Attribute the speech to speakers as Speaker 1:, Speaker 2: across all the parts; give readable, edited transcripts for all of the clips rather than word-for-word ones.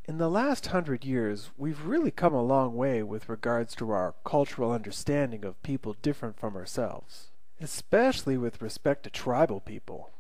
Speaker 1: In the last 100 years, we've really come a long way with regards to our cultural understanding of people different from ourselves, especially with respect to tribal people.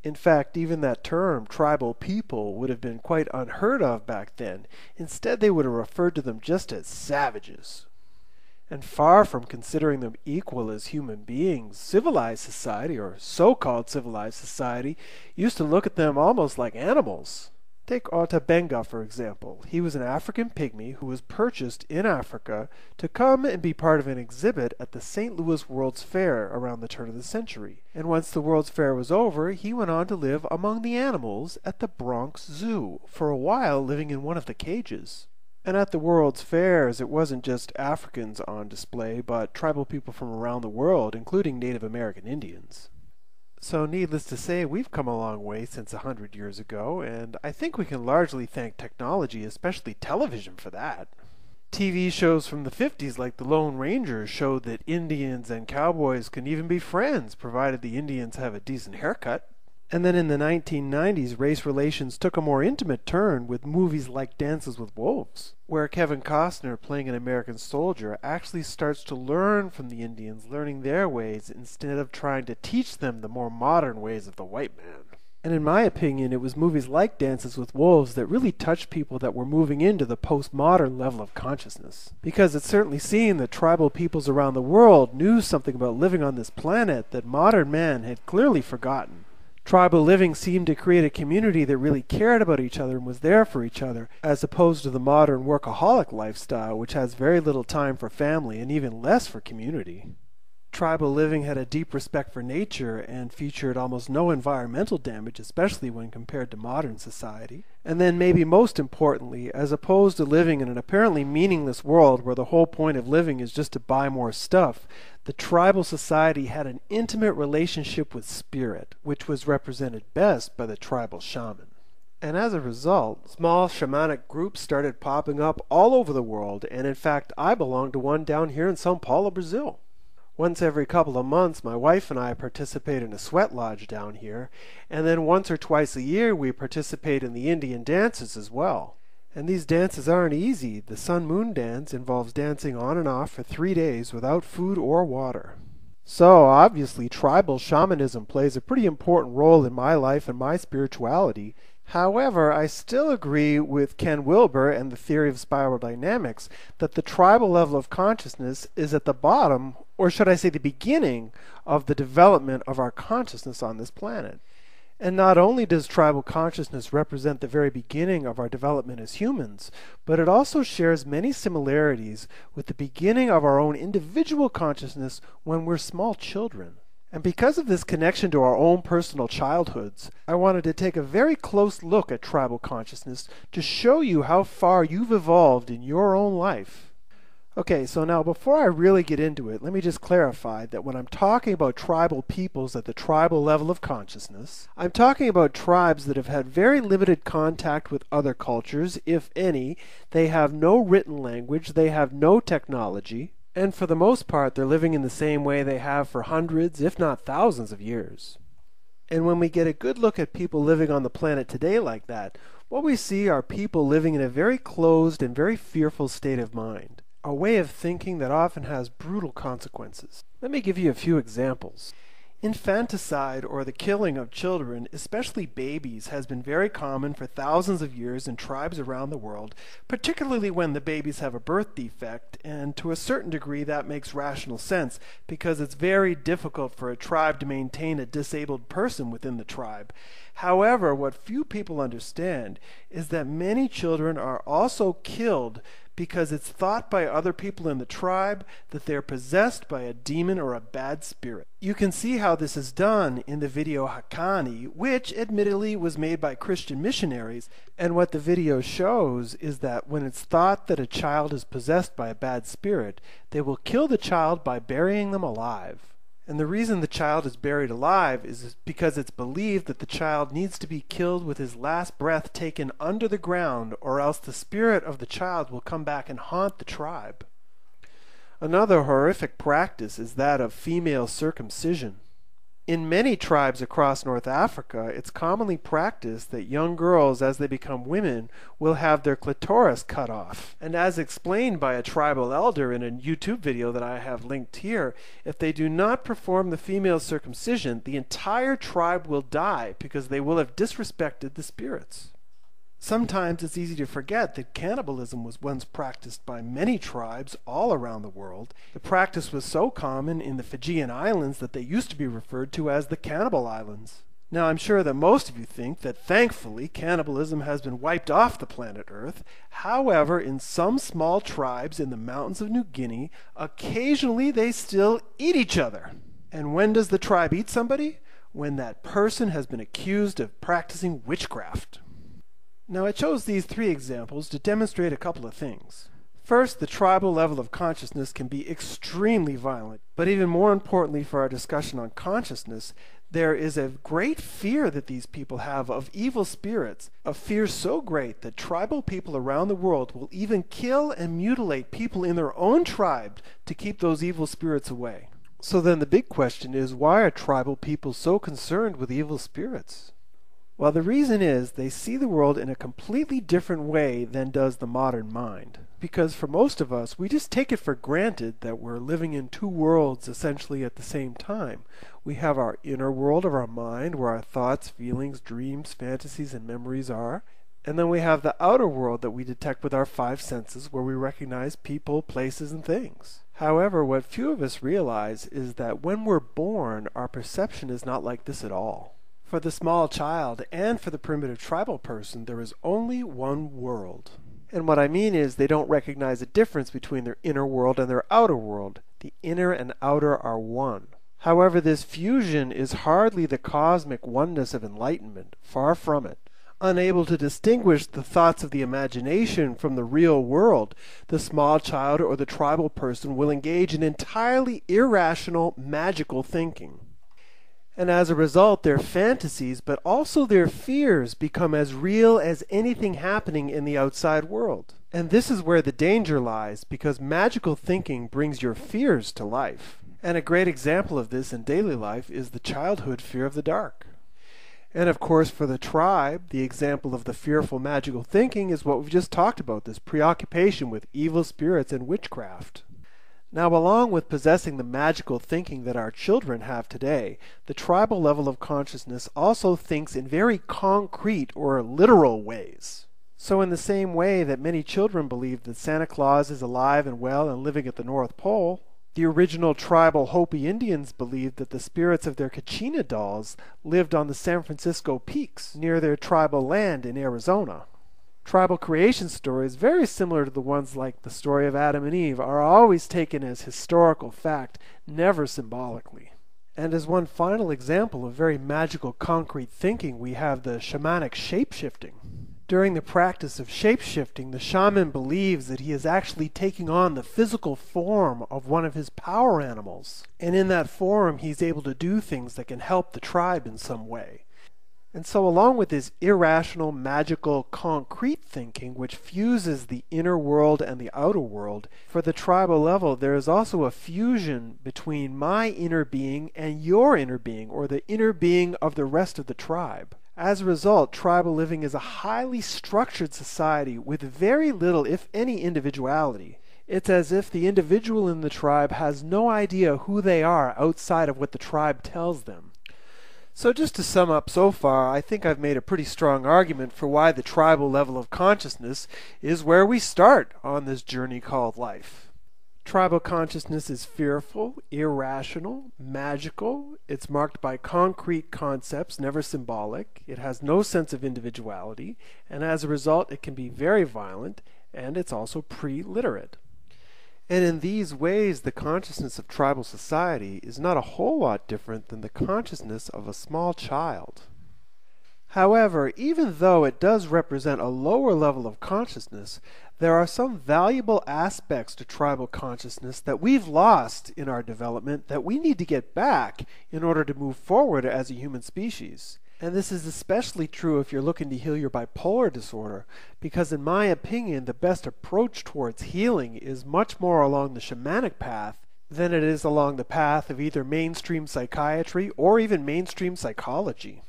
Speaker 1: In fact, even that term, tribal people, would have been quite unheard of back then. Instead, they would have referred to them just as savages. And far from considering them equal as human beings, civilized society, or so-called civilized society, used to look at them almost like animals. Take Otabenga, for example. He was an African pygmy who was purchased in Africa to come and be part of an exhibit at the St. Louis World's Fair around the turn of the century. And once the World's Fair was over, he went on to live among the animals at the Bronx Zoo, for a while living in one of the cages. And at the World's Fairs, it wasn't just Africans on display, but tribal people from around the world, including Native American Indians. So needless to say, we've come a long way since 100 years ago, and I think we can largely thank technology, especially television, for that. TV shows from the 50s like The Lone Ranger showed that Indians and cowboys can even be friends, provided the Indians have a decent haircut. And then in the 1990s, race relations took a more intimate turn with movies like Dances with Wolves, where Kevin Costner, playing an American soldier, actually starts to learn from the Indians, learning their ways instead of trying to teach them the more modern ways of the white man. And in my opinion, it was movies like Dances with Wolves that really touched people that were moving into the postmodern level of consciousness. Because it certainly seemed that tribal peoples around the world knew something about living on this planet that modern man had clearly forgotten. Tribal living seemed to create a community that really cared about each other and was there for each other, as opposed to the modern workaholic lifestyle, which has very little time for family and even less for community. Tribal living had a deep respect for nature and featured almost no environmental damage, especially when compared to modern society. And then maybe most importantly, as opposed to living in an apparently meaningless world where the whole point of living is just to buy more stuff, the tribal society had an intimate relationship with spirit, which was represented best by the tribal shaman. And as a result, small shamanic groups started popping up all over the world, and in fact I belong to one down here in São Paulo, Brazil. Once every couple of months, my wife and I participate in a sweat lodge down here, and then once or twice a year we participate in the Indian dances as well. And these dances aren't easy. The sun-moon dance involves dancing on and off for 3 days without food or water. So, obviously, tribal shamanism plays a pretty important role in my life and my spirituality. However, I still agree with Ken Wilber and the theory of spiral dynamics that the tribal level of consciousness is at the bottom, or should I say the beginning, of the development of our consciousness on this planet. And not only does tribal consciousness represent the very beginning of our development as humans, but it also shares many similarities with the beginning of our own individual consciousness when we're small children. And because of this connection to our own personal childhoods, I wanted to take a very close look at tribal consciousness to show you how far you've evolved in your own life. Okay, so now before I really get into it, let me just clarify that when I'm talking about tribal peoples at the tribal level of consciousness, I'm talking about tribes that have had very limited contact with other cultures, if any. They have no written language, they have no technology, and for the most part they're living in the same way they have for hundreds, if not thousands of years. And when we get a good look at people living on the planet today like that, what we see are people living in a very closed and very fearful state of mind. A way of thinking that often has brutal consequences. Let me give you a few examples. Infanticide, or the killing of children, especially babies, has been very common for thousands of years in tribes around the world, particularly when the babies have a birth defect, and to a certain degree that makes rational sense, because it's very difficult for a tribe to maintain a disabled person within the tribe. However, what few people understand is that many children are also killed because it's thought by other people in the tribe that they're possessed by a demon or a bad spirit. You can see how this is done in the video Hakani, which admittedly was made by Christian missionaries, and what the video shows is that when it's thought that a child is possessed by a bad spirit, they will kill the child by burying them alive. And the reason the child is buried alive is because it's believed that the child needs to be killed with his last breath taken under the ground, or else the spirit of the child will come back and haunt the tribe. Another horrific practice is that of female circumcision. In many tribes across North Africa, it's commonly practiced that young girls, as they become women, will have their clitoris cut off. And as explained by a tribal elder in a YouTube video that I have linked here, if they do not perform the female circumcision, the entire tribe will die because they will have disrespected the spirits. Sometimes it's easy to forget that cannibalism was once practiced by many tribes all around the world. The practice was so common in the Fijian Islands that they used to be referred to as the Cannibal Islands. Now, I'm sure that most of you think that thankfully cannibalism has been wiped off the planet Earth. However, in some small tribes in the mountains of New Guinea, occasionally they still eat each other. And when does the tribe eat somebody? When that person has been accused of practicing witchcraft. Now, I chose these three examples to demonstrate a couple of things. First, the tribal level of consciousness can be extremely violent, but even more importantly for our discussion on consciousness, there is a great fear that these people have of evil spirits, a fear so great that tribal people around the world will even kill and mutilate people in their own tribe to keep those evil spirits away. So then the big question is, why are tribal people so concerned with evil spirits? Well, the reason is they see the world in a completely different way than does the modern mind. Because for most of us, we just take it for granted that we're living in two worlds essentially at the same time. We have our inner world of our mind, where our thoughts, feelings, dreams, fantasies, and memories are. And then we have the outer world that we detect with our five senses, where we recognize people, places, and things. However, what few of us realize is that when we're born, our perception is not like this at all. For the small child and for the primitive tribal person, there is only one world. And what I mean is they don't recognize a difference between their inner world and their outer world. The inner and outer are one. However, this fusion is hardly the cosmic oneness of enlightenment, far from it. Unable to distinguish the thoughts of the imagination from the real world, the small child or the tribal person will engage in entirely irrational, magical thinking. And as a result, their fantasies, but also their fears, become as real as anything happening in the outside world. And this is where the danger lies, because magical thinking brings your fears to life. And a great example of this in daily life is the childhood fear of the dark. And of course, for the tribe, the example of the fearful magical thinking is what we've just talked about, this preoccupation with evil spirits and witchcraft. Now, along with possessing the magical thinking that our children have today, the tribal level of consciousness also thinks in very concrete or literal ways. So in the same way that many children believe that Santa Claus is alive and well and living at the North Pole, the original tribal Hopi Indians believed that the spirits of their Kachina dolls lived on the San Francisco peaks near their tribal land in Arizona. Tribal creation stories, very similar to the ones like the story of Adam and Eve, are always taken as historical fact, never symbolically. And as one final example of very magical concrete thinking, we have the shamanic shape-shifting. During the practice of shape-shifting, the shaman believes that he is actually taking on the physical form of one of his power animals. And in that form, he's able to do things that can help the tribe in some way. And so along with this irrational, magical, concrete thinking, which fuses the inner world and the outer world, for the tribal level there is also a fusion between my inner being and your inner being, or the inner being of the rest of the tribe. As a result, tribal living is a highly structured society with very little, if any, individuality. It's as if the individual in the tribe has no idea who they are outside of what the tribe tells them. So just to sum up so far, I think I've made a pretty strong argument for why the tribal level of consciousness is where we start on this journey called life. Tribal consciousness is fearful, irrational, magical. It's marked by concrete concepts, never symbolic. It has no sense of individuality, and as a result it can be very violent, and it's also pre-literate. And in these ways, the consciousness of tribal society is not a whole lot different than the consciousness of a small child. However, even though it does represent a lower level of consciousness, there are some valuable aspects to tribal consciousness that we've lost in our development that we need to get back in order to move forward as a human species. And this is especially true if you're looking to heal your bipolar disorder, because in my opinion, the best approach towards healing is much more along the shamanic path than it is along the path of either mainstream psychiatry or even mainstream psychology.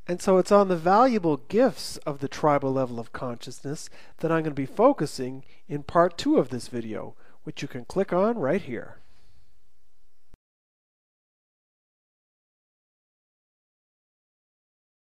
Speaker 1: And so it's on the valuable gifts of the tribal level of consciousness that I'm going to be focusing in part 2 of this video, which you can click on right here.